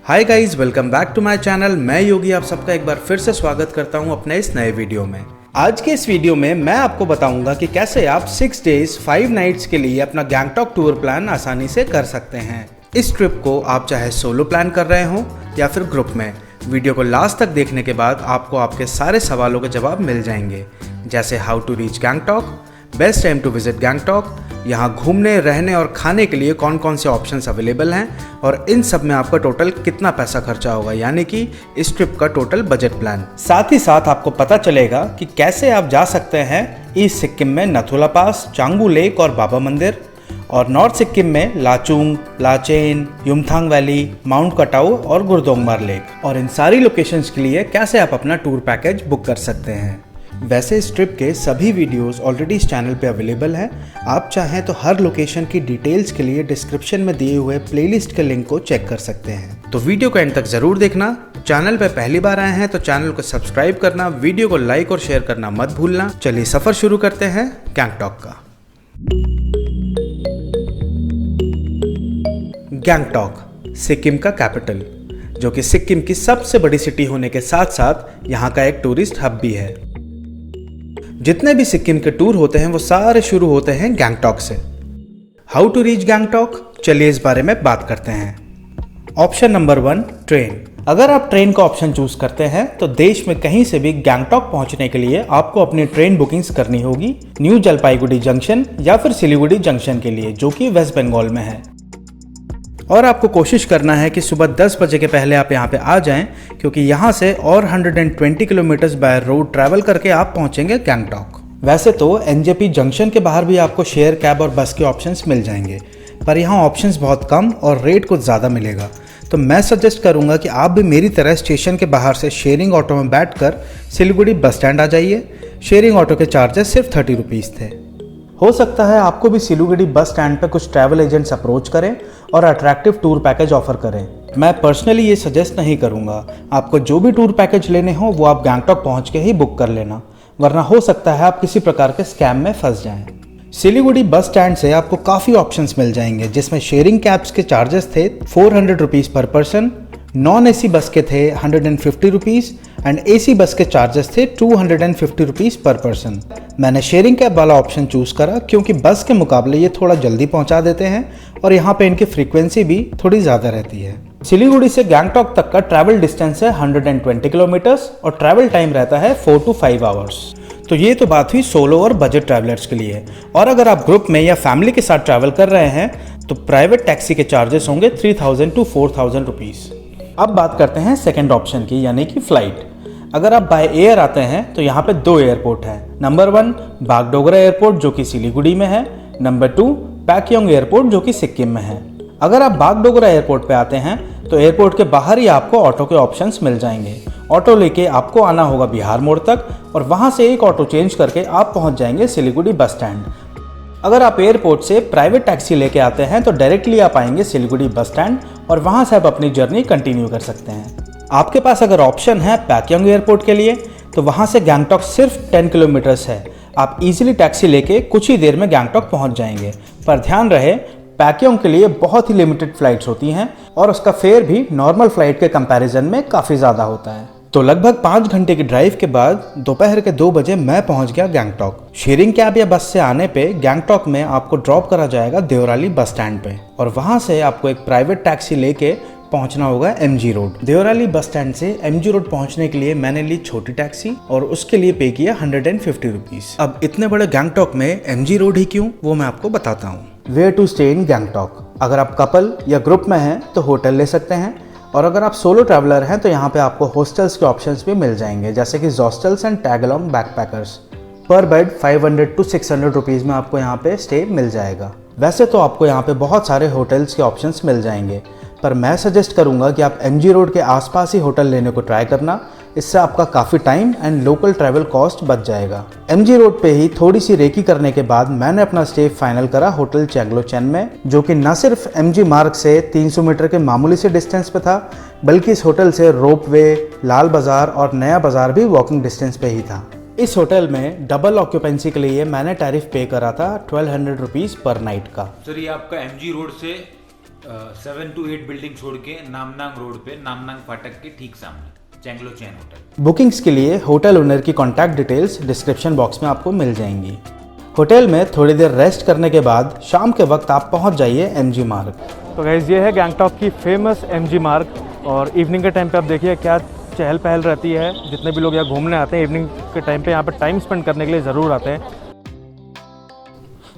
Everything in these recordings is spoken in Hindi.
Hi guys, welcome back to my channel. मैं योगी आप सबका एक बार फिर से स्वागत करता हूं अपने इस नए वीडियो में। आज के इस वीडियो में मैं आपको बताऊंगा कि कैसे आप 6 डेज 5 नाइट्स के लिए अपना गैंगटॉक टूर प्लान आसानी से कर सकते हैं। इस ट्रिप को आप चाहे सोलो प्लान कर रहे हो या फिर ग्रुप में। वीडियो को लास्ट तक देखने के बाद आपको आपके सारे सवालों के जवाब मिल जाएंगे, जैसे how to reach Gangtok, best time to visit Gangtok, यहाँ घूमने रहने और खाने के लिए कौन कौन से ऑप्शंस अवेलेबल हैं और इन सब में आपका टोटल कितना पैसा खर्चा होगा, यानी कि इस ट्रिप का टोटल बजट प्लान। साथ ही साथ आपको पता चलेगा कि कैसे आप जा सकते हैं ईस्ट सिक्किम में नथुला पास, चांगू लेक और बाबा मंदिर, और नॉर्थ सिक्किम में लाचुंग, लाचेन, युमथांग वैली, माउंट कटाऊ और गुरदोंगमार लेक, और इन सारी लोकेशंस के लिए कैसे आप अपना टूर पैकेज बुक कर सकते हैं। वैसे इस ट्रिप के सभी वीडियोस ऑलरेडी इस चैनल पे अवेलेबल हैं। आप चाहें तो हर लोकेशन की डिटेल्स के लिए डिस्क्रिप्शन में दिए हुए प्लेलिस्ट के लिंक को चेक कर सकते हैं। तो वीडियो को एंड तक जरूर देखना। चैनल पे पहली बार आए हैं तो चैनल को सब्सक्राइब करना, वीडियो को लाइक और शेयर करना मत भूलना। चलिए सफर शुरू करते हैं गैंगटॉक का। गैंगटॉक सिक्किम का कैपिटल, जो कि सिक्किम की सबसे बड़ी सिटी होने के साथ साथ यहाँ का एक टूरिस्ट हब भी है। जितने भी सिक्किम के टूर होते हैं वो सारे शुरू होते हैं गैंगटॉक से। हाउ टू रीच गैंगटॉक, चलिए इस बारे में बात करते हैं। Option number 1, train. अगर आप ट्रेन का ऑप्शन चूज करते हैं तो देश में कहीं से भी गैंगटॉक पहुंचने के लिए आपको अपनी ट्रेन बुकिंग्स करनी होगी न्यू जलपाईगुड़ी जंक्शन या फिर सिलीगुड़ी जंक्शन के लिए, जो कि वेस्ट बंगाल में है। और आपको कोशिश करना है कि सुबह 10 बजे के पहले आप यहाँ पे आ जाएं, क्योंकि यहाँ से और 120 किलोमीटर्स बाय रोड ट्रैवल करके आप पहुँचेंगे गैंगटॉक। वैसे तो एनजेपी जंक्शन के बाहर भी आपको शेयर कैब और बस के ऑप्शंस मिल जाएंगे, पर यहाँ ऑप्शंस बहुत कम और रेट कुछ ज़्यादा मिलेगा। तो मैं सजेस्ट करूँगा कि आप भी मेरी तरह स्टेशन के बाहर से शेयरिंग ऑटो में बैठकर सिलीगुड़ी बस स्टैंड आ जाइए। शेयरिंग ऑटो के चार्जेस सिर्फ 30 रुपीज़ थे। हो सकता है आपको भी सिलीगुड़ी बस स्टैंड पर कुछ ट्रैवल एजेंट्स अप्रोच करें और अट्रैक्टिव टूर पैकेज ऑफर करें। मैं पर्सनली ये सजेस्ट नहीं करूँगा। आपको जो भी टूर पैकेज लेने हो वो आप गैंगटॉक पहुँच के ही बुक कर लेना, वरना हो सकता है आप किसी प्रकार के स्कैम में फंस जाएं। सिलीगुड़ी बस स्टैंड से आपको काफ़ी ऑप्शंस मिल जाएंगे, जिसमें शेयरिंग कैब्स के चार्जेस थे 400 रुपीज़ पर पर्सन, नॉन एसी बस के थे 150 रुपीज़ एंड एसी बस के चार्जेस थे 250 रुपीज़ पर पर्सन। मैंने शेयरिंग कैब वाला ऑप्शन चूज़ करा क्योंकि बस के मुकाबले ये थोड़ा जल्दी पहुंचा देते हैं और यहाँ पे इनकी फ्रीक्वेंसी भी थोड़ी ज़्यादा रहती है। सिलीगुड़ी से गैंगटॉक तक का ट्रैवल डिस्टेंस है 120 किलोमीटर्स और ट्रैवल टाइम रहता है 4 to 5 आवर्स। तो ये तो बात हुई सोलो और बजट ट्रैवलर्स के लिए। और अगर आप ग्रुप में या फैमिली के साथ ट्रैवल कर रहे हैं तो प्राइवेट टैक्सी के चार्जेस होंगे 3000 to 4000 रुपीज़। अब बात करते हैं सेकेंड ऑप्शन की, यानी कि फ़्लाइट। अगर आप बाय एयर आते हैं तो यहाँ पे 2 एयरपोर्ट हैं। नंबर 1 बागडोगरा एयरपोर्ट, जो कि सिलीगुड़ी में है। नंबर 2 पैक्योंग एयरपोर्ट, जो कि सिक्किम में है। अगर आप बागडोगरा एयरपोर्ट पे आते हैं तो एयरपोर्ट के बाहर ही आपको ऑटो के ऑप्शंस मिल जाएंगे। ऑटो लेके आपको आना होगा बिहार मोड़ तक और वहाँ से एक ऑटो चेंज करके आप पहुँच जाएंगे सिलीगुड़ी बस स्टैंड। अगर आप एयरपोर्ट से प्राइवेट टैक्सी लेके आते हैं तो डायरेक्टली आप आएंगे सिलीगुड़ी बस स्टैंड और वहाँ से आप अपनी जर्नी कंटिन्यू कर सकते हैं। आपके पास अगर ऑप्शन है पैक्योंग एयरपोर्ट के लिए तो वहाँ से गैंगटॉक सिर्फ 10 किलोमीटर्स है। आप इजीली टैक्सी लेके कुछ ही देर में गैंगटॉक पहुँच जाएंगे। पर ध्यान रहे, पैक्योंग के लिए बहुत ही लिमिटेड फ्लाइट्स होती हैं और उसका फेयर भी नॉर्मल फ्लाइट के कंपैरिजन में काफ़ी ज़्यादा होता है। तो लगभग 5 घंटे की ड्राइव के बाद दोपहर के 2 बजे मैं पहुंच गया गैंगटॉक। शेयरिंग कैब या बस से आने पे गैंगटॉक में आपको ड्रॉप करा जाएगा देवराली बस स्टैंड पे और वहां से आपको एक प्राइवेट टैक्सी लेके पहुंचना होगा MG road. Devrali bus stand से एमजी रोड पहुंचने के लिए मैंने ली छोटी टैक्सी और उसके लिए पे किया 150 रुपीज़। अब इतने बड़े गैंगटॉक में एमजी रोड ही क्यों, वो मैं आपको बताता हूँ। Where to stay in Gangtok. अगर आप कपल या ग्रुप में हैं तो होटल ले सकते हैं, और अगर आप सोलो ट्रैवलर हैं तो यहाँ पे आपको हॉस्टल्स के ऑप्शंस भी मिल जाएंगे, जैसे कि hostels and tag along backpackers. पर बेड 500 to 600 रुपीज़ में आपको यहाँ पे स्टे मिल जाएगा। वैसे तो आपको यहाँ पे बहुत सारे होटल्स के ऑप्शंस मिल जाएंगे, पर मैं सजेस्ट करूँगा कि आप एमजी रोड के आसपास ही होटल लेने को ट्राई करना। इससे आपका काफ़ी time and local travel cost बच जाएगा। एमजी रोड पे ही थोड़ी सी रेकी करने के बाद मैंने अपना स्टे फाइनल करा होटल चैंगलोचेन में, जो कि न सिर्फ एमजी मार्ग से 300 मीटर के मामूली से डिस्टेंस पे था, बल्कि इस होटल से रोपवे, लाल बाजार और नया बाजार भी वॉकिंग डिस्टेंस पे ही था। इस होटल में डबल ऑक्यूपेंसी के लिए मैंने टैरिफ पे करा था 1200 रुपीज़ पर नाइट का। सर ये आपका एमजी रोड से 7 to 8 बिल्डिंग छोड़ के नामनांग रोड पे नामनांग फाटक के ठीक सामने चैंगलो चैन होटल। बुकिंग्स के लिए होटल ओनर की कॉन्टैक्ट डिटेल्स डिस्क्रिप्शन बॉक्स में आपको मिल जाएंगी। होटल में थोड़ी देर रेस्ट करने के बाद शाम के वक्त आप पहुंच जाइए एमजी मार्ग। तो गाइस ये है गैंगटॉक की फेमस एमजी मार्ग और इवनिंग के टाइम पे आप देखिए क्या चहल पहल रहती है। जितने भी लोग यहाँ घूमने आते हैं इवनिंग के टाइम पे यहाँ पे टाइम स्पेंड करने के लिए ज़रूर आते हैं।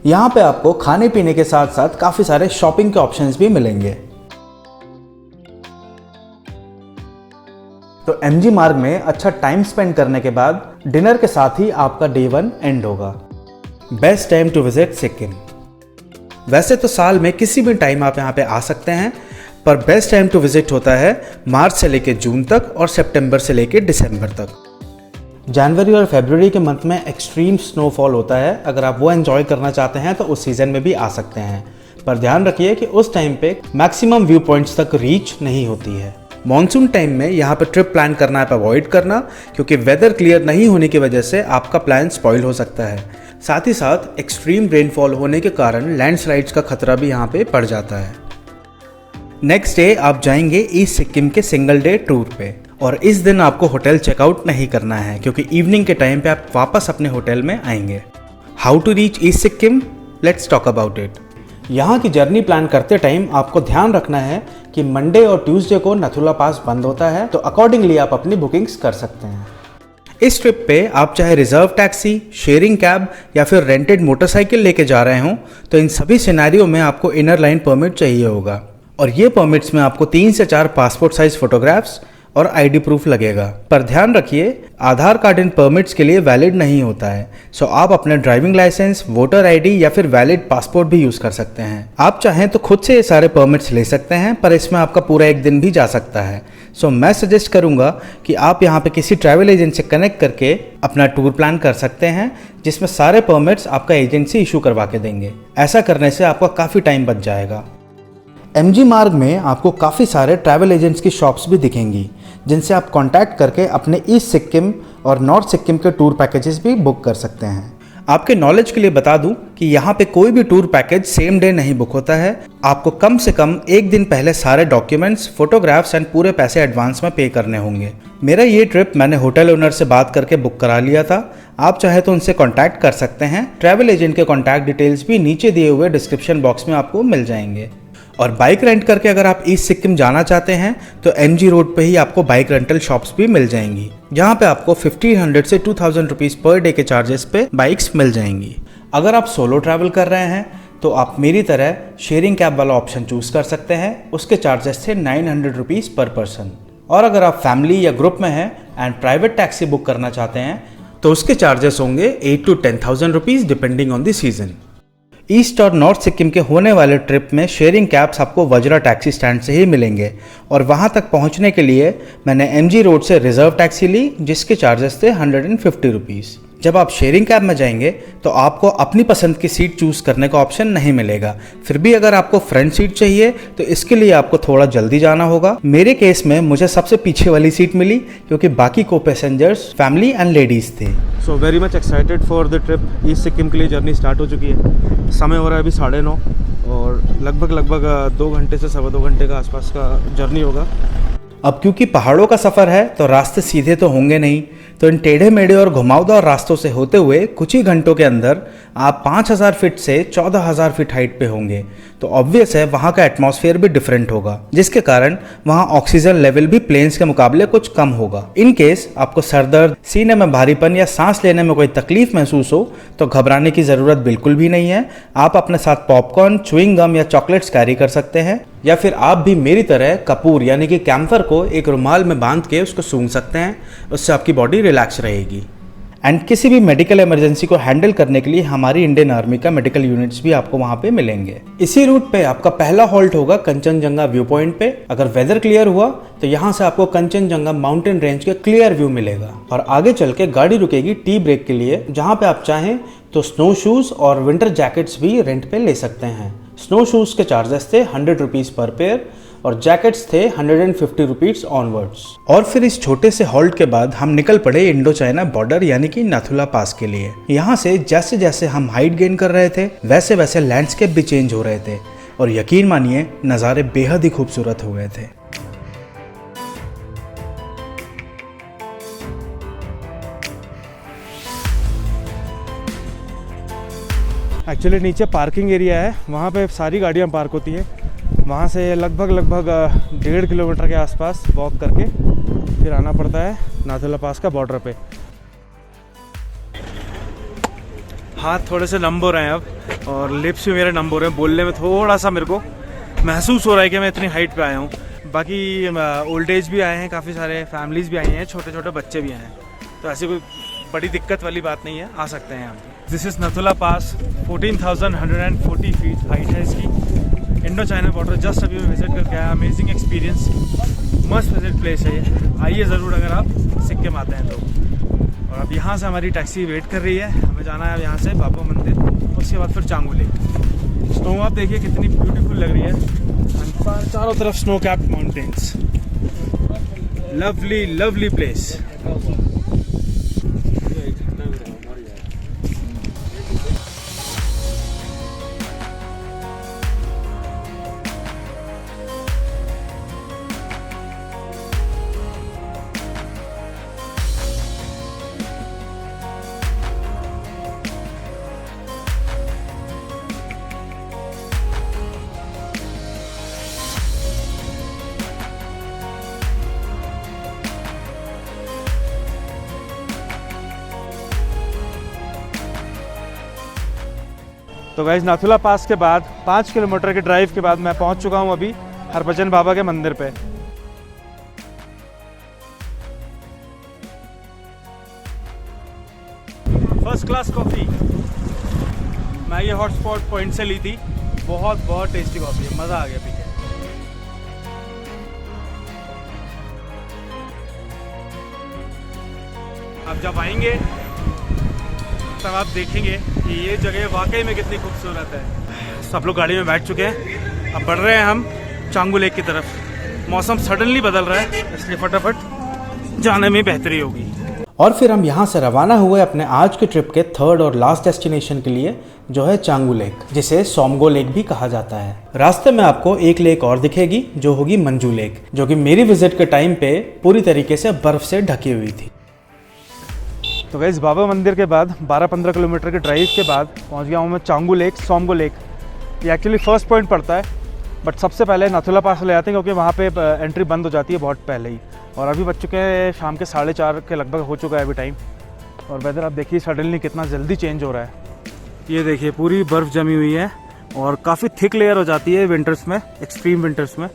यहाँ पे आपको खाने पीने के साथ साथ काफ़ी सारे शॉपिंग के ऑप्शंस भी मिलेंगे। तो एमजी मार्ग में अच्छा टाइम स्पेंड करने के बाद डिनर के साथ ही आपका डे 1 एंड होगा। Best time to visit Sikkim. वैसे तो साल में किसी भी टाइम आप यहाँ पे आ सकते हैं, पर बेस्ट टाइम टू विजिट होता है मार्च से लेके जून तक और सितंबर से लेके दिसंबर तक। जनवरी और फरवरी के मंथ में एक्सट्रीम स्नोफॉल होता है। अगर आप वो एंजॉय करना चाहते हैं तो उस सीज़न में भी आ सकते हैं, पर ध्यान रखिए कि उस टाइम पे मैक्सिमम व्यू पॉइंट्स तक रीच नहीं होती है। मॉनसून टाइम में यहाँ पे ट्रिप प्लान करना आप अवॉइड करना, क्योंकि वेदर क्लियर नहीं होने की वजह से आपका प्लान स्पॉइल हो सकता है। साथ ही साथ एक्सट्रीम रेनफॉल होने के कारण लैंडस्लाइड्स का खतरा भी यहाँ पे पड़ जाता है। नेक्स्ट डे आप जाएंगे ईस्ट सिक्किम के सिंगल डे टूर पे, और इस दिन आपको होटल चेकआउट नहीं करना है, क्योंकि इवनिंग के टाइम पे आप वापस अपने होटल में आएंगे। How to reach east Sikkim, let's talk about it. यहाँ की जर्नी प्लान करते टाइम आपको ध्यान रखना है कि मंडे और ट्यूसडे को नथुला पास बंद होता है, तो अकॉर्डिंगली आप अपनी बुकिंग्स कर सकते हैं। इस ट्रिप पे आप चाहे रिजर्व टैक्सी, शेयरिंग कैब या फिर रेंटेड मोटरसाइकिल लेके जा रहे हो, तो इन सभी सिनेरियो में आपको इनर लाइन परमिट चाहिए होगा, और ये परमिट्स में आपको 3 से 4 पासपोर्ट साइज फोटोग्राफ्स और आईडी प्रूफ लगेगा। पर ध्यान रखिए आधार कार्ड इन परमिट्स के लिए वैलिड नहीं होता है, सो आप अपने ड्राइविंग लाइसेंस, वोटर आईडी या फिर वैलिड पासपोर्ट भी यूज कर सकते हैं। आप चाहें तो खुद से ये सारे परमिट्स ले सकते हैं, पर इसमें आपका पूरा एक दिन भी जा सकता है। सो मैं सजेस्ट करूंगा कि आप यहाँ पे किसी ट्रैवल एजेंट से कनेक्ट करके अपना टूर प्लान कर सकते हैं, जिसमें सारे परमिट्स आपका एजेंसी इशू करवा के देंगे। ऐसा करने से आपका काफ़ी टाइम बच जाएगा। एमजी मार्ग में आपको काफ़ी सारे ट्रैवल एजेंट्स की शॉप्स भी दिखेंगी, जिनसे आप कांटेक्ट करके अपने ईस्ट सिक्किम और नॉर्थ सिक्किम के टूर पैकेजेस भी बुक कर सकते हैं। आपके नॉलेज के लिए बता दूं कि यहाँ पे कोई भी टूर पैकेज सेम डे नहीं बुक होता है। आपको कम से कम एक दिन पहले सारे डॉक्यूमेंट्स, फोटोग्राफ्स एंड पूरे पैसे एडवांस में पे करने होंगे। मेरा ये ट्रिप मैंने होटल ओनर से बात करके बुक करा लिया था। आप चाहे तो उनसे कॉन्टैक्ट कर सकते हैं। ट्रैवल एजेंट के कॉन्टैक्ट डिटेल्स भी नीचे दिए हुए डिस्क्रिप्शन बॉक्स में आपको मिल जाएंगे। और बाइक रेंट करके अगर आप ईस्ट सिक्किम जाना चाहते हैं तो एमजी रोड पे ही आपको बाइक रेंटल शॉप्स भी मिल जाएंगी, जहाँ पे आपको 1500 से 2000 रुपीज़ पर डे के चार्जेस पे बाइक्स मिल जाएंगी। अगर आप सोलो ट्रैवल कर रहे हैं तो आप मेरी तरह शेयरिंग कैब वाला ऑप्शन चूज़ कर सकते हैं। उसके चार्जेस थे 900 रुपीज़ पर पर्सन। और अगर आप फैमिली या ग्रुप में हैं एंड प्राइवेट टैक्सी बुक करना चाहते हैं तो उसके चार्जेस होंगे 8 to 10,000 rupees depending on the season. East और नॉर्थ सिक्किम के होने वाले ट्रिप में शेयरिंग कैब्स आपको वज्रा टैक्सी स्टैंड से ही मिलेंगे, और वहां तक पहुंचने के लिए मैंने एमजी रोड से रिजर्व टैक्सी ली, जिसके चार्जेस थे 150 रुपीज़। जब आप शेयरिंग कैब में जाएंगे तो आपको अपनी पसंद की सीट चूज़ करने का ऑप्शन नहीं मिलेगा। फिर भी अगर आपको फ्रंट सीट चाहिए तो इसके लिए आपको थोड़ा जल्दी जाना होगा। मेरे केस में मुझे सबसे पीछे वाली सीट मिली, क्योंकि बाकी को पैसेंजर्स फैमिली एंड लेडीज़ थे। So very much excited for the trip. East Sikkim के लिए जर्नी स्टार्ट हो चुकी है। समय हो रहा है अभी 9:30 और लगभग 2 घंटे से 2.25 घंटे का आसपास का जर्नी होगा। अब क्योंकि पहाड़ों का सफ़र है तो रास्ते सीधे तो होंगे नहीं, तो इन टेढ़े मेढ़े और घुमावदार रास्तों से होते हुए कुछ ही घंटों के अंदर आप 5000 फीट से 14000 फीट हाइट पे होंगे। तो ऑब्वियस है वहाँ का एटमॉस्फेयर भी डिफरेंट होगा, जिसके कारण वहाँ ऑक्सीजन लेवल भी प्लेन्स के मुकाबले कुछ कम होगा। इन केस आपको सरदर्द, सीने में भारीपन या सांस लेने में कोई तकलीफ महसूस हो तो घबराने की ज़रूरत बिल्कुल भी नहीं है। आप अपने साथ पॉपकॉर्न, च्युइंग गम या चॉकलेट्स कैरी कर सकते हैं, या फिर आप भी मेरी तरह कपूर यानी कि कैम्फर को एक रुमाल में बांध के उसको सूंघ सकते हैं। उससे आपकी बॉडी रिलैक्स रहेगी। एंड किसी भी मेडिकल इमरजेंसी को हैंडल करने के लिए हमारी इंडियन आर्मी का मेडिकल यूनिट्स भी आपको वहाँ पे मिलेंगे। इसी रूट पे आपका पहला हॉल्ट होगा कंचनजंगा व्यू पॉइंट पे। अगर वेदर क्लियर हुआ तो यहाँ से आपको कंचनजंगा माउंटेन रेंज के क्लियर व्यू मिलेगा, और आगे चल के गाड़ी रुकेगी टी ब्रेक के लिए, जहाँ पे आप चाहें तो स्नो शूज और विंटर जैकेट्स भी रेंट पे ले सकते हैं। स्नो शूज के चार्जेस थे 100 रुपीज़ पर पेयर और जैकेट्स थे 150 रुपीज़ ऑनवर्ड्स। और फिर इस छोटे से हॉल्ट के बाद हम निकल पड़े इंडो चाइना बॉर्डर यानी कि नाथुला पास के लिए। यहाँ से जैसे जैसे हम हाइट गेन कर रहे थे वैसे वैसे लैंडस्केप भी चेंज हो रहे थे। और यकीन मानिए नज़ारे बेहद ही खूबसूरत हो गए थे। एक्चुअली नीचे पार्किंग एरिया है, वहाँ पे सारी गाड़ियाँ पार्क होती हैं। वहाँ से लगभग 1.5 किलोमीटर के आसपास वॉक करके फिर आना पड़ता है नाथुला पास का बॉर्डर पे। हाथ थोड़े से नम हो रहे हैं अब और लिप्स भी मेरे नम हो रहे हैं। बोलने में थोड़ा सा मेरे को महसूस हो रहा है कि मैं इतनी हाइट पे आया हूँ। बाकी ओल्ड एज भी आए हैं, काफ़ी सारे फैमिलीज़ भी आई हैं, छोटे छोटे बच्चे भी आए हैं, तो ऐसी कोई बड़ी दिक्कत वाली बात नहीं है, आ सकते हैं यहाँ पे। This is Nathula pass, 14,140 feet height है इसकी। इंडो चाइना बॉर्डर जस्ट अभी मैं विजिट करके आया। अमेजिंग एक्सपीरियंस, मस्त विजिट प्लेस है ये, आइए ज़रूर अगर आप सिक्किम आते हैं तो। और अब यहाँ से हमारी टैक्सी वेट कर रही है, हमें जाना है अब यहाँ से बाबा मंदिर, उसके बाद फिर चांगू लेक। स्नो आप देखिए कितनी ब्यूटीफुल लग रही है, चारों तरफ snow capped mountains, lovely lovely place. तो गाइस नाथुला पास के बाद 5 किलोमीटर के ड्राइव के बाद मैं पहुंच चुका हूं अभी हरभजन बाबा के मंदिर पे। फर्स्ट क्लास कॉफ़ी मैं ये हॉटस्पॉट पॉइंट से ली थी, बहुत टेस्टी कॉफ़ी है, मज़ा आ गया पी के। अब जब आएंगे तब आप देखेंगे कि ये जगह वाकई में कितनी खूबसूरत है। सब लोग गाड़ी में बैठ चुके हैं, अब बढ़ रहे हैं हम चांगू लेक की तरफ। मौसम सडनली बदल रहा है, इसलिए फटाफट जाने में बेहतरी होगी। और फिर हम यहाँ से रवाना हुए अपने आज के ट्रिप के थर्ड और लास्ट डेस्टिनेशन के लिए, जो है चांगू लेक, जिसे सोमगो लेक भी कहा जाता है। रास्ते में आपको एक लेक और दिखेगी जो होगी मंजू लेक, जो कि मेरी विजिट के टाइम पे पूरी तरीके से बर्फ से ढकी हुई थी। तो गाइस बाबा मंदिर के बाद 12-15 किलोमीटर के ड्राइव के बाद पहुंच गया हूं मैं चांगू लेक, सोमगो लेक। ये एक्चुअली फर्स्ट पॉइंट पड़ता है, बट सबसे पहले नाथुला पास ले आते हैं क्योंकि वहाँ पे एंट्री बंद हो जाती है बहुत पहले ही। और अभी बज चुके हैं शाम के 4:30 के लगभग हो चुका है अभी टाइम। और वेदर आप देखिए सडनली कितना जल्दी चेंज हो रहा है। ये देखिए पूरी बर्फ़ जमी हुई है और काफ़ी थिक लेयर हो जाती है विंटर्स में, एक्सट्रीम विंटर्स में,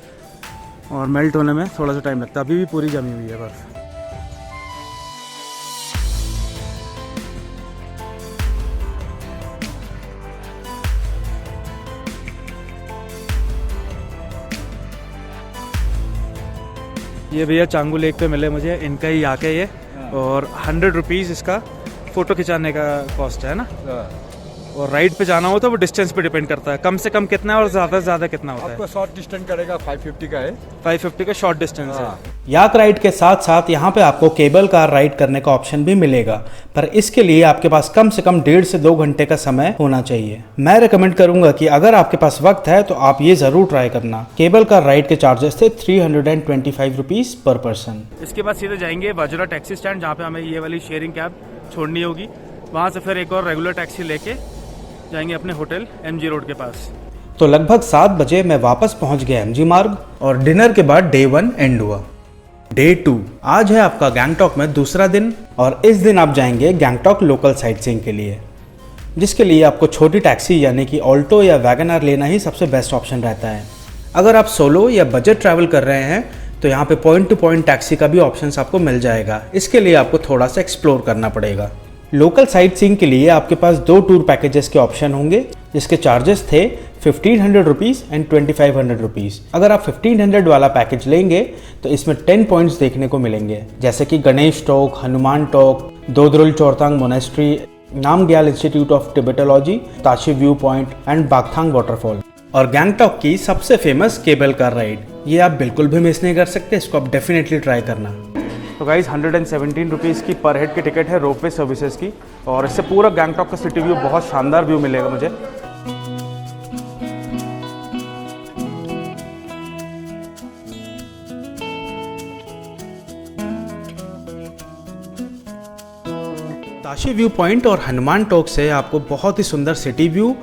और मेल्ट होने में थोड़ा सा टाइम लगता है। अभी भी पूरी जमी हुई है बर्फ़। ये भैया चांगू लेक पे मिले मुझे, इनका ही आके ये, और 100 रुपीज़ इसका फ़ोटो खिंचाने का कॉस्ट है ना। और राइड पे जाना हो तो वो डिस्टेंस पे डिपेंड करता है, कम से कम कितना और ज़्यादा से ज़्यादा कितना होता है। आपको शॉर्ट डिस्टेंस करेगा 550 का है, 550 का शॉर्ट डिस्टेंस है। याक राइड के साथ साथ यहाँ पे आपको केबल कार राइड करने का ऑप्शन भी मिलेगा, पर इसके लिए आपके पास कम से कम 1.5 से 2 घंटे का समय होना चाहिए। मैं रिकमेंड करूंगा कि अगर आपके पास वक्त है तो आप ये ज़रूर ट्राई करना। केबल कार राइड के चार्जेस थे 325 रुपीज़ पर पर्सन। इसके बाद सीधे जाएंगे बाजुरा टैक्सी स्टैंड, जहाँ पे हमें ये वाली शेयरिंग कैब छोड़नी होगी। वहाँ से फिर एक और रेगुलर टैक्सी लेके जाएंगे अपने होटल MG रोड के पास। तो लगभग 7 बजे मैं वापस पहुंच गया MG मार्ग, और डिनर के बाद डे 1 एंड हुआ। डे 2 आज है आपका गैंगटॉक में दूसरा दिन, और इस दिन आप जाएंगे गैंगटॉक लोकल साइट सीइंग के लिए, जिसके लिए आपको छोटी टैक्सी यानी कि ऑल्टो या वैगनआर लेना ही सबसे बेस्ट ऑप्शन रहता है। अगर आप सोलो या बजट ट्रैवल कर रहे हैं तो यहाँ पे पॉइंट टू पॉइंट टैक्सी का भी ऑप्शन आपको मिल जाएगा। इसके लिए आपको थोड़ा सा एक्सप्लोर करना पड़ेगा। लोकल साइट सीइंग के लिए आपके पास 2 टूर पैकेजेस के ऑप्शन होंगे, जिसके चार्जेस थे 1500 रुपीज़ एंड 2500 रुपीज़। अगर आप 1500 वाला पैकेज लेंगे तो इसमें 10 पॉइंट्स देखने को मिलेंगे, जैसे कि Ganesh Tok, Hanuman Tok, Do-drul Chorten monastery, Namgyal institute of Tibetology, Tashi view point and Bagthang waterfall, और गैंगटॉक की सबसे फेमस केबल कार राइड। ये आप बिल्कुल भी मिस नहीं कर सकते, इसको आप डेफिनेटली ट्राई करना। तो गाइज़ 117 रुपीज़ की पर हेड की टिकट है रोपवे सर्विसेज की, और इससे पूरा गैंगटॉक का सिटी व्यू, बहुत शानदार व्यू मिलेगा मुझे। लाशी व्यू पॉइंट और हनुमान टॉक से आपको बहुत ही सुंदर सिटी व्यू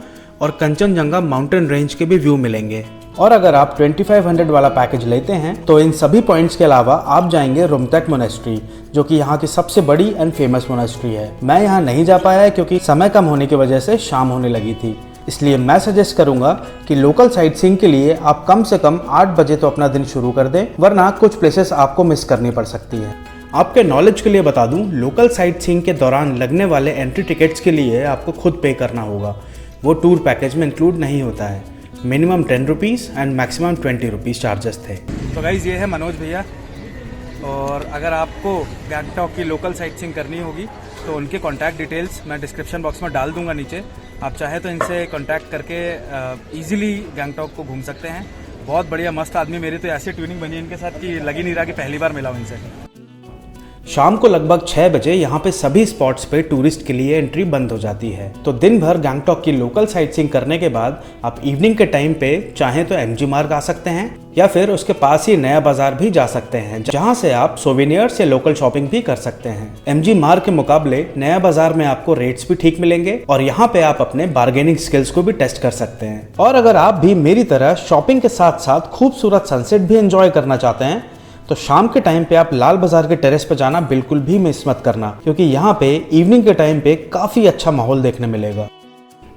और कंचनजंगा माउंटेन रेंज के भी व्यू मिलेंगे। और अगर आप 2500 वाला पैकेज लेते हैं तो इन सभी पॉइंट्स के अलावा आप जाएंगे रुमतेक मोनेस्ट्री, जो कि यहाँ की सबसे बड़ी एंड फेमस मोनेस्ट्री है। मैं यहाँ नहीं जा पाया क्योंकि समय कम होने की वजह से शाम होने लगी थी, इसलिए मैं सजेस्ट करूंगा कि लोकल साइट सीइंग के लिए आप कम से कम 8 बजे तो अपना दिन शुरू कर दें, वरना कुछ प्लेसेस आपको मिस करनी पड़ सकती है। आपके नॉलेज के लिए बता दूं, लोकल साइट सीइंग के दौरान लगने वाले एंट्री टिकट्स के लिए आपको खुद पे करना होगा। वो टूर पैकेज में इंक्लूड नहीं होता है। Minimum 10 rupees and maximum 20 rupees charges थे। तो गाइज़ ये है मनोज भैया, और अगर आपको गैंगटॉक की लोकल साइट सीइंग करनी होगी तो उनके कॉन्टैक्ट डिटेल्स मैं डिस्क्रिप्शन बॉक्स में डाल दूंगा नीचे। आप चाहे तो इनसे कॉन्टैक्ट करके ईजिली गैंगटॉक को घूम सकते हैं। बहुत बढ़िया मस्त आदमी, मेरी तो ऐसी ट्यूनिंग बनी इनके साथ कि लग ही नहीं रहा कि पहली बार मिला हूँ इनसे। शाम को लगभग 6 बजे यहाँ पे सभी स्पॉट्स पे टूरिस्ट के लिए एंट्री बंद हो जाती है। तो दिन भर गैंगटॉक की लोकल साइट सीइंग करने के बाद आप इवनिंग के टाइम पे चाहें तो एमजी मार्ग आ सकते हैं, या फिर उसके पास ही नया बाजार भी जा सकते हैं, जहाँ से आप सोवेनियर्स या लोकल शॉपिंग भी कर सकते हैं। एमजी मार्ग के मुकाबले नया बाजार में आपको रेट्स भी ठीक मिलेंगे और यहाँ पे आप अपने बार्गेनिंग स्किल्स को भी टेस्ट कर सकते हैं। और अगर आप भी मेरी तरह शॉपिंग के साथ साथ खूबसूरत सनसेट भी एंजॉय करना चाहते हैं तो शाम के टाइम पे आप लाल बाजार के टेरेस पे जाना बिल्कुल भी मिस मत करना, क्योंकि यहाँ पे इवनिंग के टाइम पे काफी अच्छा माहौल देखने मिलेगा।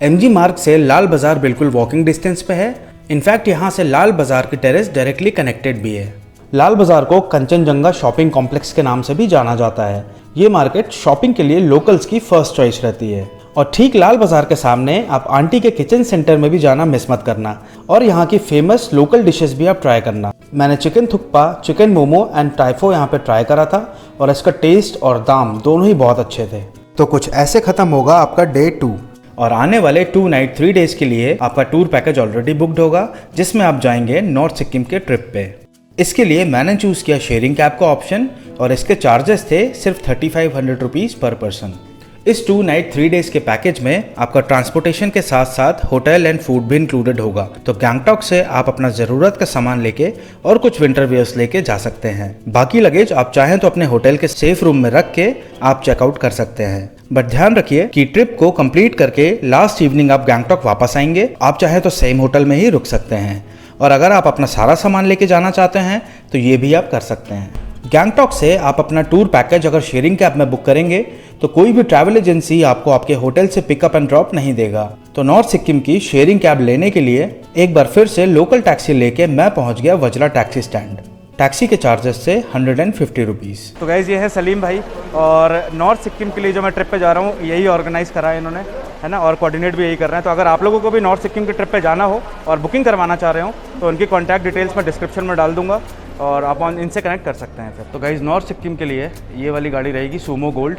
एमजी मार्ग से लाल बाजार बिल्कुल वॉकिंग डिस्टेंस पे है। इनफैक्ट यहाँ से लाल बाजार की टेरेस डायरेक्टली कनेक्टेड भी है। लाल बाजार को कंचनजंगा शॉपिंग कॉम्प्लेक्स के नाम से भी जाना जाता है। ये मार्केट शॉपिंग के लिए लोकल्स की फर्स्ट चॉइस रहती है। और ठीक लाल बाजार के सामने आप आंटी के किचन सेंटर में भी जाना मिस मत करना, और यहाँ की फेमस लोकल डिशेस भी आप ट्राई करना। मैंने chicken thukpa, chicken momo and टाइफो यहाँ पे ट्राई करा था, और इसका टेस्ट और दाम दोनों ही बहुत अच्छे थे। तो कुछ ऐसे खत्म होगा आपका डे 2, और आने वाले 2 नाइट 3 डेज के लिए आपका टूर पैकेज ऑलरेडी बुकड होगा, जिसमें आप जाएंगे नॉर्थ सिक्किम के ट्रिप पे। इसके लिए मैंने चूज किया शेयरिंग कैब का ऑप्शन, और इसके चार्जेस थे सिर्फ 3500 रुपीज़ पर पर्सन। इस 2 नाइट 3 डेज के पैकेज में आपका ट्रांसपोर्टेशन के साथ साथ होटल एंड फूड भी इंक्लूडेड होगा। तो गैंगटॉक से आप अपना ज़रूरत का सामान लेके और कुछ विंटर वेयर्स लेके जा सकते हैं। बाकी लगेज आप चाहें तो अपने होटल के सेफ रूम में रख के आप चेकआउट कर सकते हैं। बट ध्यान रखिए कि ट्रिप को कंप्लीट करके लास्ट इवनिंग आप गैंगटॉक वापस आएंगे। आप चाहे तो सेम होटल में ही रुक सकते हैं, और अगर आप अपना सारा सामान लेके जाना चाहते हैं तो ये भी आप कर सकते हैं। गैंगटॉक से आप अपना टूर पैकेज अगर शेयरिंग कैब में बुक करेंगे तो कोई भी ट्रैवल एजेंसी आपको आपके होटल से पिकअप एंड ड्रॉप नहीं देगा। तो नॉर्थ सिक्किम की शेयरिंग कैब लेने के लिए एक बार फिर से लोकल टैक्सी लेके मैं पहुंच गया वजला टैक्सी स्टैंड। टैक्सी के चार्जेस से 150 रुपीज़। तो गाइज़ ये है सलीम भाई, और नॉर्थ सिक्किम के लिए जो मैं ट्रिप पे जा रहा हूँ यही ऑर्गेनाइज़ करा है इन्होंने, है ना, और कोऑर्डिनेट भी यही कर रहे हैं। तो अगर आप लोगों को भी नॉर्थ सिक्किम की ट्रिप पे जाना हो और बुकिंग करवाना चाह रहे हो तो उनकी कॉन्टैक्ट डिटेल्स मैं डिस्क्रिप्शन में डाल दूंगा, और आप इनसे कनेक्ट कर सकते हैं फिर। तो गाइज़ नॉर्थ सिक्किम के लिए ये वाली गाड़ी रहेगी सूमो गोल्ड,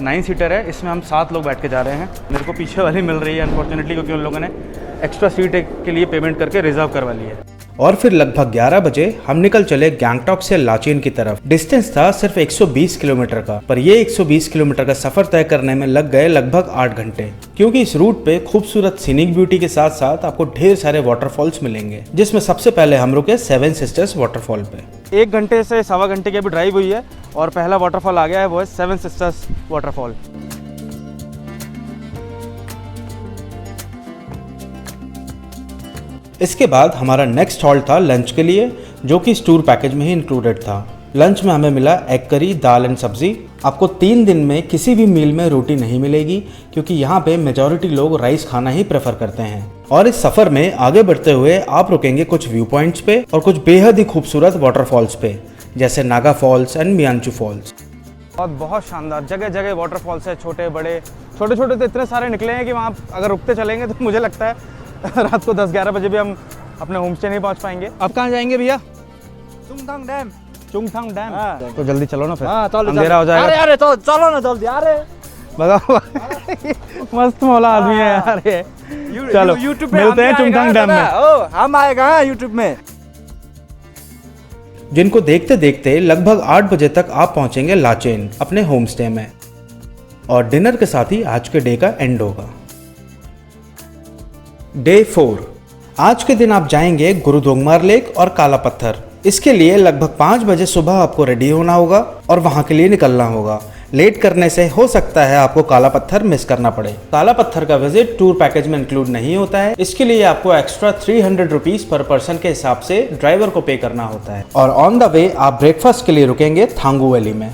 9 सीटर है। इसमें हम 7 लोग बैठ के जा रहे हैं। मेरे को पीछे वाली मिल रही है अनफॉर्चुनेटली, क्योंकि उन लोगों ने एक्स्ट्रा सीट के लिए पेमेंट करके रिजर्व करवा ली है। और फिर लगभग 11 बजे हम निकल चले गैंगटॉक से लाचेन की तरफ। डिस्टेंस था सिर्फ 120 किलोमीटर का, पर ये 120 किलोमीटर का सफर तय करने में लग गए लगभग 8 घंटे, क्योंकि इस रूट पे खूबसूरत सीनिक ब्यूटी के साथ साथ आपको ढेर सारे वाटरफॉल्स मिलेंगे, जिसमें सबसे पहले हम रुके 7 सिस्टर्स वाटरफॉल पे। 1 घंटे से 1.25 घंटे की अभी ड्राइव हुई है, और पहला वाटरफॉल आ गया है, वो है 7 सिस्टर्स वाटरफॉल। इसके बाद हमारा नेक्स्ट हॉल्ट था लंच के लिए, जो कि इस टूर पैकेज में ही इंक्लूडेड था। लंच में हमें मिला एग करी, दाल एंड सब्जी। आपको 3 दिन में किसी भी मील में रोटी नहीं मिलेगी, क्योंकि यहाँ पे मेजॉरिटी लोग राइस खाना ही प्रेफर करते हैं। और इस सफर में आगे बढ़ते हुए आप रुकेंगे कुछ व्यू पॉइंट्स पे और कुछ बेहद ही खूबसूरत वाटरफॉल्स पे, जैसे नागा फॉल्स एंड मियांचू फॉल्स। और बहुत शानदार जगह जगह वाटरफॉल्स है, छोटे बड़े, छोटे छोटे तो इतने सारे निकले हैं कि वहाँ अगर रुकते चलेंगे तो मुझे लगता है रात को 10-11 बजे भी हम अपने होम स्टे नहीं पहुँच पाएंगे। अब कहाँ जाएंगे भैया? चुंगथांग डैम। चुंगथांग डैम। हाँ। तो जल्दी चलो ना फिर, हाँ, चलो, अंधेरा हो जाएगा। अरे तो चलो ना जल्दी। अरे बताओ मस्त मौला आदमी है यार ये। चलो यूट्यूब पे मिलते हैं चुंगथांग डैम में। हम आएगा यूट्यूब में। जिनको देखते देखते लगभग 8 बजे तक आप पहुंचेंगे लाचेन अपने होम स्टे में, और डिनर के साथ ही आज के डे का एंड होगा। डे 4, आज के दिन आप जाएंगे गुरुदोंगमार लेक और काला पत्थर। इसके लिए लगभग 5 बजे सुबह आपको रेडी होना होगा और वहां के लिए निकलना होगा। लेट करने से हो सकता है आपको काला पत्थर मिस करना पड़े। काला पत्थर का विजिट टूर पैकेज में इंक्लूड नहीं होता है, इसके लिए आपको एक्स्ट्रा 300 रुपीज पर पर्सन के हिसाब से ड्राइवर को पे करना होता है। और ऑन द वे आप ब्रेकफास्ट के लिए रुकेंगे थांगू वैली में।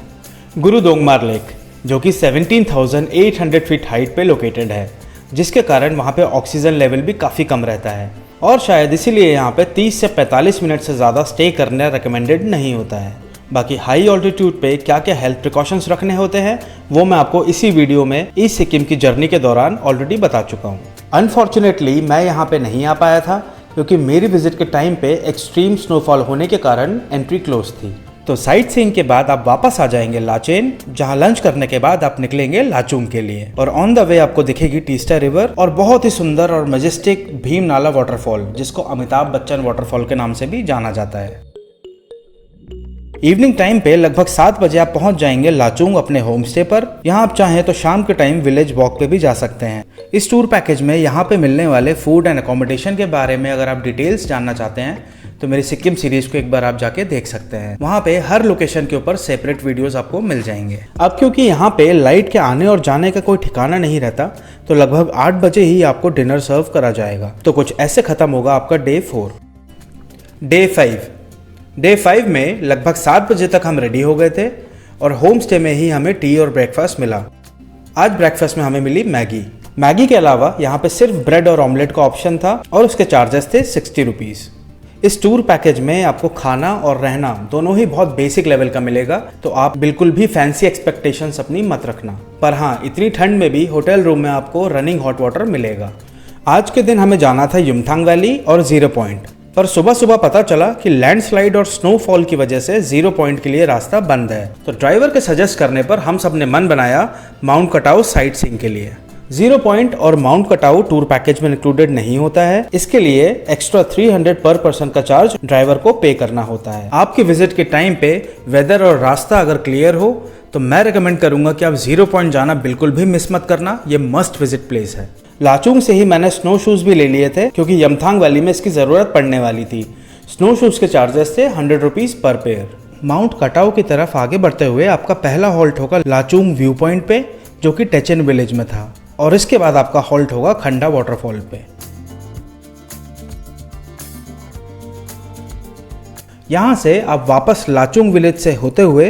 गुरु दोंगमार लेक जो कि 17,800 फीट हाइट पे लोकेटेड है, जिसके कारण वहाँ पे ऑक्सीजन लेवल भी काफ़ी कम रहता है और शायद इसीलिए यहाँ पे 30 से 45 मिनट से ज़्यादा स्टे करना रिकमेंडेड नहीं होता है। बाकी हाई ऑल्टीट्यूड पे क्या क्या हेल्थ प्रिकॉशंस रखने होते हैं वो मैं आपको इसी वीडियो में ईस्ट सिक्किम की जर्नी के दौरान ऑलरेडी बता चुका हूँ। अनफॉर्चुनेटली मैं यहाँ पे नहीं आ पाया था क्योंकि मेरी विजिट के टाइम पे एक्सट्रीम स्नोफॉल होने के कारण एंट्री क्लोज थी। तो साइट सीइंग के बाद आप वापस आ जाएंगे लाचेन, जहां लंच करने के बाद आप निकलेंगे लाचुंग के लिए। और ऑन द वे आपको दिखेगी टीस्टा रिवर और बहुत ही सुंदर और मजेस्टिक भीम नाला वाटरफॉल, जिसको अमिताभ बच्चन वाटरफॉल के नाम से भी जाना जाता है। इवनिंग टाइम पे लगभग 7 बजे आप पहुंच जाएंगे लाचुंग अपने होम स्टे पर। यहाँ आप चाहें तो शाम के टाइम विलेज वॉक पे भी जा सकते हैं। इस टूर पैकेज में यहाँ पे मिलने वाले फूड एंड अकोमोडेशन के बारे में अगर आप डिटेल्स जानना चाहते हैं तो मेरी सिक्किम सीरीज को एक बार आप जाके देख सकते हैं। वहाँ पे हर लोकेशन के ऊपर सेपरेट वीडियोस आपको मिल जाएंगे। अब क्योंकि यहाँ पे लाइट के आने और जाने का कोई ठिकाना नहीं रहता, तो लगभग 8 बजे ही आपको डिनर सर्व करा जाएगा। तो कुछ ऐसे खत्म होगा आपका डे 4। डे 5 में लगभग 7 बजे तक हम रेडी हो गए थे और होम स्टे में ही हमें टी और ब्रेकफास्ट मिला। आज ब्रेकफास्ट में हमें मिली मैगी के अलावा यहाँ पे सिर्फ ब्रेड और ऑमलेट का ऑप्शन था और उसके चार्जेस थे 60 रुपीज़। इस टूर पैकेज में आपको खाना और रहना दोनों ही बहुत बेसिक लेवल का मिलेगा, तो आप बिल्कुल भी फैंसी एक्सपेक्टेशंस अपनी मत रखना। पर हाँ, इतनी ठंड में भी होटल रूम में आपको रनिंग हॉट वाटर मिलेगा। आज के दिन हमें जाना था युमथांग वैली और 0 पॉइंट, पर सुबह सुबह पता चला कि लैंडस्लाइड और स्नोफॉल की वजह से 0 पॉइंट के लिए रास्ता बंद है। तो ड्राइवर के सजेस्ट करने पर हम सब ने मन बनाया माउंट कटाऊ साइट सीइंग के लिए। 0 पॉइंट और माउंट कटाऊ टूर पैकेज में इंक्लूडेड नहीं होता है, इसके लिए एक्स्ट्रा 300 पर पर्सन का चार्ज ड्राइवर को पे करना होता है। आपकी विजिट के टाइम पे वेदर और रास्ता अगर क्लियर हो तो मैं रिकमेंड करूंगा कि आप 0 पॉइंट जाना बिल्कुल भी मिस मत करना, ये मस्ट विजिट प्लेस है। लाचुंग से ही मैंने स्नो शूज भी ले लिए थे क्योंकि यमथांग वैली में इसकी जरूरत पड़ने वाली थी। स्नो शूज के चार्जेस थे 100 रुपीज पर पेयर। माउंट कटाऊ की तरफ आगे बढ़ते हुए आपका पहला हॉल्ट होगा लाचुंग व्यू पॉइंट पे, जो कि टेचन विलेज में था, और इसके बाद आपका हॉल्ट होगा खंडा वाटरफॉल पे। यहाँ से आप वापस लाचुंग विलेज से होते हुए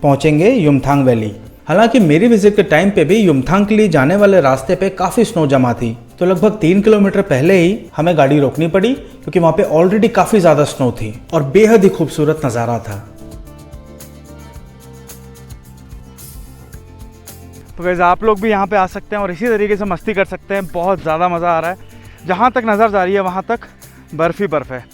पहुंचेंगे युमथांग वैली। हालांकि मेरी विजिट के टाइम पे भी युमथांग के लिए जाने वाले रास्ते पे काफ़ी स्नो जमा थी, तो लगभग 3 किलोमीटर पहले ही हमें गाड़ी रोकनी पड़ी क्योंकि वहाँ पे ऑलरेडी काफ़ी ज़्यादा स्नो थी और बेहद ही खूबसूरत नज़ारा था। तो वैसे आप लोग भी यहाँ पे आ सकते हैं और इसी तरीके से मस्ती कर सकते हैं। बहुत ज़्यादा मज़ा आ रहा है। जहाँ तक नज़र जा रही है वहाँ तक बर्फ़ ही बर्फ़ है।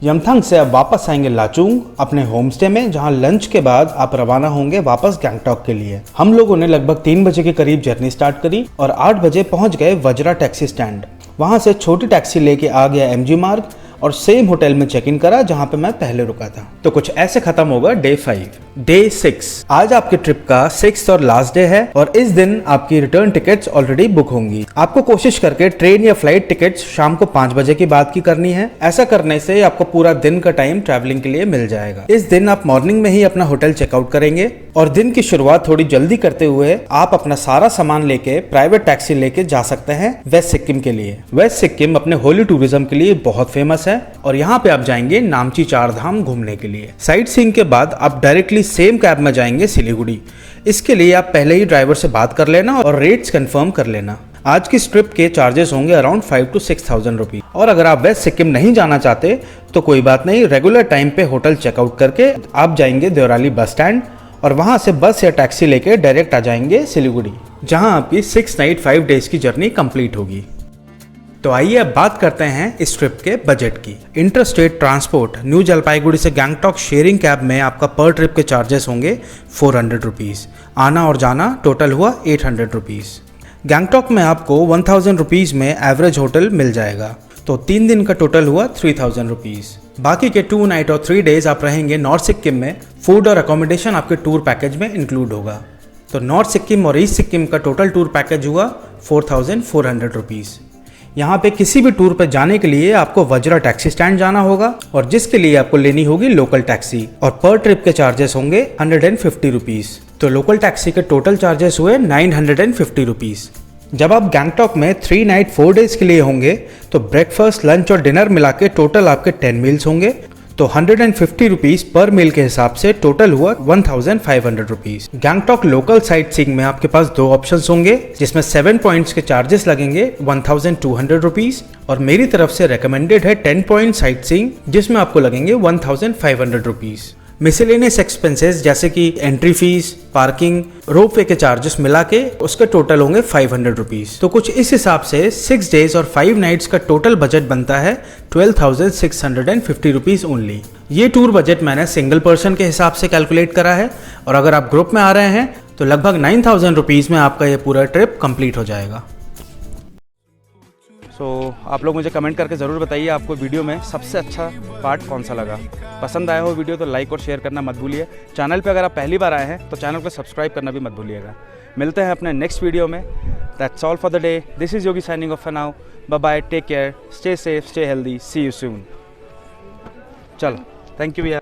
यमथांग से अब वापस आएंगे लाचुंग अपने होम स्टे में, जहां लंच के बाद आप रवाना होंगे वापस गैंगटॉक के लिए। हम लोगों ने लगभग 3 बजे के करीब जर्नी स्टार्ट करी और 8 बजे पहुंच गए वज्रा टैक्सी स्टैंड। वहां से छोटी टैक्सी लेके आ गया एमजी मार्ग और सेम होटल में चेक इन करा जहां पे मैं पहले रुका था। तो कुछ ऐसे खत्म होगा डे 5। डे 6 आज आपके ट्रिप का 6th और लास्ट डे है और इस दिन आपकी रिटर्न टिकट्स ऑलरेडी बुक होंगी। आपको कोशिश करके ट्रेन या फ्लाइट टिकट्स शाम को 5 बजे के बाद की करनी है। ऐसा करने से आपको पूरा दिन का टाइम ट्रैवलिंग के लिए मिल जाएगा। इस दिन आप मॉर्निंग में ही अपना होटल चेकआउट करेंगे और दिन की शुरुआत थोड़ी जल्दी करते हुए आप अपना सारा सामान लेके प्राइवेट टैक्सी लेके जा सकते हैं वेस्ट सिक्किम के लिए। वेस्ट सिक्किम अपने होली टूरिज्म के लिए बहुत फेमस है और यहाँ पे आप जाएंगे नामची 4 धाम घूमने के लिए। साइट सीइंग के बाद आप डायरेक्टली सेम कैब में जाएंगे सिलीगुड़ी। इसके लिए आप पहले ही ड्राइवर से बात कर लेना और रेट्स कंफर्म कर लेना। आज की ट्रिप के चार्जेस होंगे अराउंड 5 to 6,000 रुपीज। और अगर आप वेस्ट सिक्किम नहीं जाना चाहते तो कोई बात नहीं, रेगुलर टाइम पे होटल चेकआउट करके आप जाएंगे देवराली बस स्टैंड और वहां से बस या टैक्सी लेके डायरेक्ट आ जाएंगे सिलीगुड़ी, जहां आपकी 6 नाइट 5 डेज की जर्नी कंप्लीट होगी। तो आइए अब बात करते हैं इस ट्रिप के बजट की। इंटरस्टेट ट्रांसपोर्ट न्यू जलपाईगुड़ी से गैंगटॉक शेयरिंग कैब में आपका पर ट्रिप के चार्जेस होंगे 400 रुपीज़। आना और जाना टोटल हुआ 800 रुपीज़। गैंगटॉक में आपको 1000 रुपीज़ में एवरेज होटल मिल जाएगा, तो 3 दिन का टोटल हुआ 3000 रुपीज़। बाकी के 2 नाइट और 3 डेज आप रहेंगे नॉर्थ सिक्किम में। फूड और अकोमोडेशन आपके टूर पैकेज में इंक्लूड होगा। तो नॉर्थ सिक्किम और ईस्ट सिक्किम का टोटल टूर पैकेज हुआ 4400 रुपीज़। यहाँ पे किसी भी टूर पे जाने के लिए आपको वज्रा टैक्सी स्टैंड जाना होगा और जिसके लिए आपको लेनी होगी लोकल टैक्सी और पर ट्रिप के चार्जेस होंगे 150 रुपीज़। तो लोकल टैक्सी के टोटल चार्जेस हुए 950 रुपीज़। जब आप गैंगटॉक में 3 नाइट 4 डेज के लिए होंगे तो ब्रेकफास्ट, लंच और डिनर मिला के टोटल आपके 10 मील्स होंगे। तो 150 रुपीज़ पर मील के हिसाब से टोटल हुआ 1500 rupees. Gangtok local sight seeing में आपके पास 2 ऑप्शंस होंगे जिसमें 7 पॉइंट्स के चार्जेस लगेंगे 1200 रुपीज़ और मेरी तरफ से रेकमेंडेड है 10 पॉइंट साइट सीइंग जिसमें आपको लगेंगे 1500 रुपीज़। मिसलेनियस एक्सपेंसेस जैसे कि एंट्री फीस, पार्किंग, रोपवे के चार्जेस मिला के उसके टोटल होंगे 500 रुपीज़। तो कुछ इस हिसाब से 6 डेज और 5 नाइट्स का टोटल बजट बनता है 12,650 रुपीज़ ओनली। ये टूर बजट मैंने सिंगल पर्सन के हिसाब से कैलकुलेट करा है और अगर आप ग्रुप में आ रहे हैं तो लगभग 9,000 रुपीज़ में आपका ये पूरा ट्रिप कंप्लीट हो जाएगा। आप लोग मुझे कमेंट करके ज़रूर बताइए आपको वीडियो में सबसे अच्छा पार्ट कौन सा लगा। पसंद आया हो वीडियो तो लाइक और शेयर करना मत भूलिए। चैनल पे अगर आप पहली बार आए हैं तो चैनल को सब्सक्राइब करना भी मत भूलिएगा। मिलते हैं अपने नेक्स्ट वीडियो में। That's all for the day. This is Yogi signing off for now. Bye bye, take care, stay safe, stay healthy, see you soon. चलो, थैंक यू भैया।